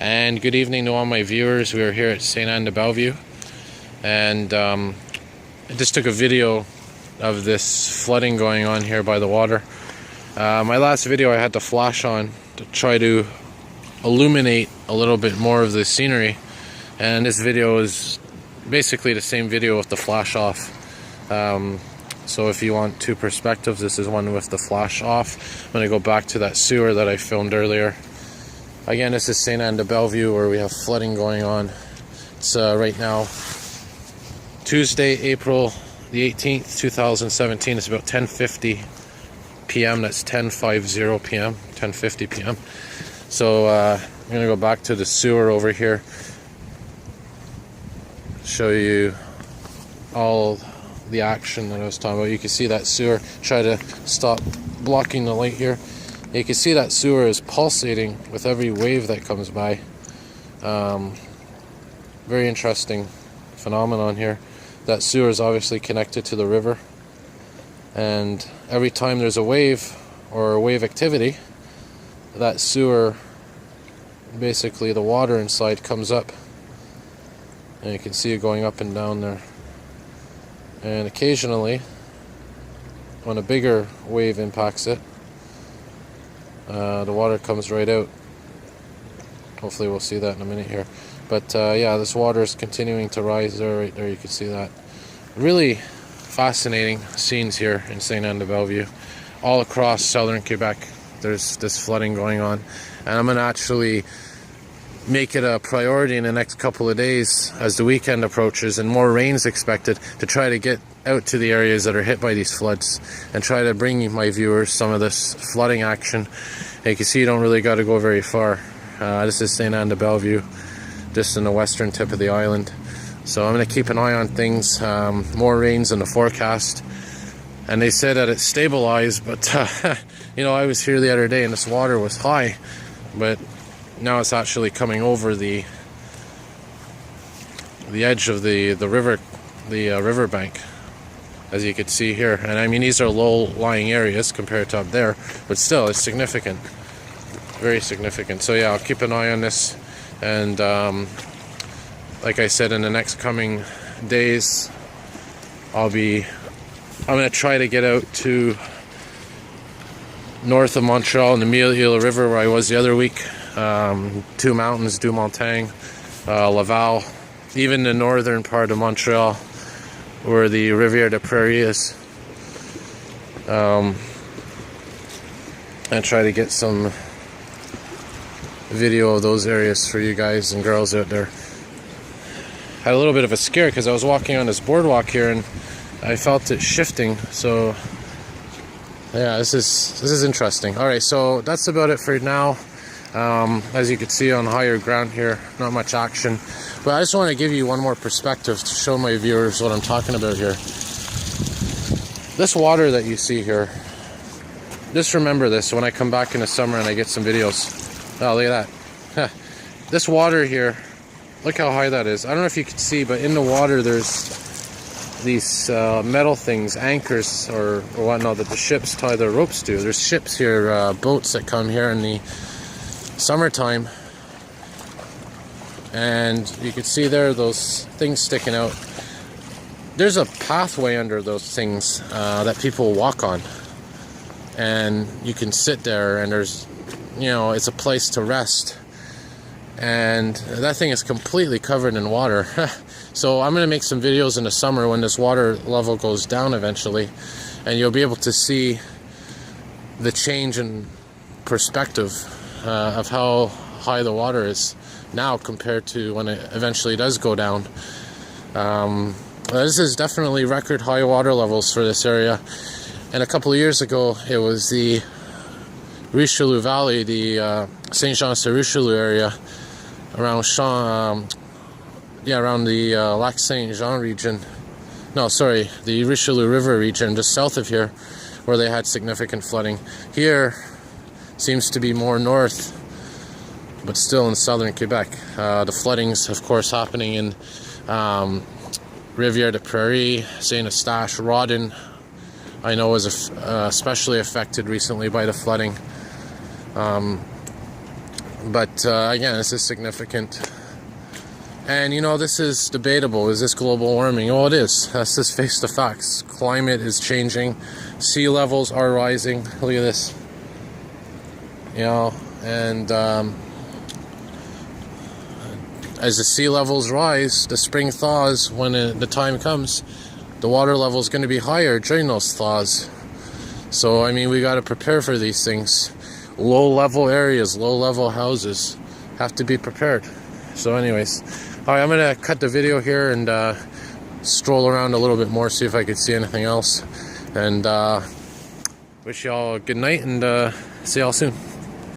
And good evening to all my viewers. We are here at Sainte-Anne-de-Bellevue, and I just took a video of this flooding going on here by the water. My last video I had the flash on to try to illuminate a little bit more of the scenery, and this video is basically the same video with the flash off. So if you want two perspectives, this is one with the flash off. I'm going to go back to that sewer that I filmed earlier. Again, this is Sainte-Anne-de-Bellevue, where we have flooding going on. It's right now Tuesday, April the 18th, 2017. It's about 10:50 p.m. That's 10:50 p.m. 10:50 p.m. So I'm going to go back to the sewer over here, show you all the action that I was talking about. You can see that sewer. Try to stop blocking the light here. You can see that sewer is pulsating with every wave that comes by. Very interesting phenomenon here. That sewer is obviously connected to the river, and every time there's a wave or a wave activity, that sewer, basically the water inside comes up, and you can see it going up and down there. And occasionally, when a bigger wave impacts it, the water comes right out. Hopefully we'll see that in a minute here. But yeah, this water is continuing to rise there. Right there you can see that. Really fascinating scenes here in Sainte-Anne-de-Bellevue. All across Southern Quebec there's this flooding going on, and I'm going to actually make it a priority in the next couple of days as the weekend approaches and more rain's expected, to try to get out to the areas that are hit by these floods and try to bring my viewers some of this flooding action. And you can see you don't really got to go very far. This is Sainte-Anne-de-Bellevue, just in the western tip of the island. So I'm going to keep an eye on things. More rains in the forecast, and they said that it's stabilized, but you know, I was here the other day and this water was high, but now it's actually coming over the edge of the river, river bank, as you can see here. And I mean, these are low-lying areas compared to up there, but still, it's significant, very significant. So yeah, I'll keep an eye on this, and like I said, in the next coming days, I'm going to try to get out to north of Montreal in the Montreal River, where I was the other week. Two mountains, Du Montagne, Laval, even the northern part of Montreal, where the Rivière de Prairie is, and try to get some video of those areas for you guys and girls out there. Had a little bit of a scare because I was walking on this boardwalk here and I felt it shifting. So yeah, this is interesting. All right, so that's about it for now. As you can see on higher ground here, not much action, but I just want to give you one more perspective to show my viewers what I'm talking about here. This water that you see here, just remember this when I come back in the summer and I get some videos. Oh, look at that. This water here, look how high that is. I don't know if you can see, but in the water there's these metal things, anchors or whatnot, that the ships tie their ropes to. There's ships here, boats that come here in the summertime, and you can see there those things sticking out. There's a pathway under those things that people walk on, and you can sit there, and there's, you know, it's a place to rest, and that thing is completely covered in water. So I'm going to make some videos in the summer when this water level goes down eventually, and you'll be able to see the change in perspective of how high the water is now compared to when it eventually does go down. This is definitely record high water levels for this area. And a couple of years ago, it was the Richelieu Valley, the Saint-Jean-sur-Richelieu area, around around the Lac Saint-Jean region. No, sorry, the Richelieu River region, just south of here, where they had significant flooding. Here seems to be more north, but still in southern Quebec. The floodings, of course, happening in Rivière de Prairie, Saint-Eustache, Rawdon, I know was especially affected recently by the flooding. But again, this is significant. And you know, this is debatable. Is this global warming? Oh, it is. Let's just face the facts. Climate is changing. Sea levels are rising. Look at this. You know, and as the sea levels rise, the spring thaws. When the time comes, the water level is going to be higher during those thaws. So I mean, we got to prepare for these things. Low-level areas, low-level houses have to be prepared. So anyways, all right, I'm gonna cut the video here and stroll around a little bit more, see if I could see anything else, and wish y'all a good night, and see y'all soon.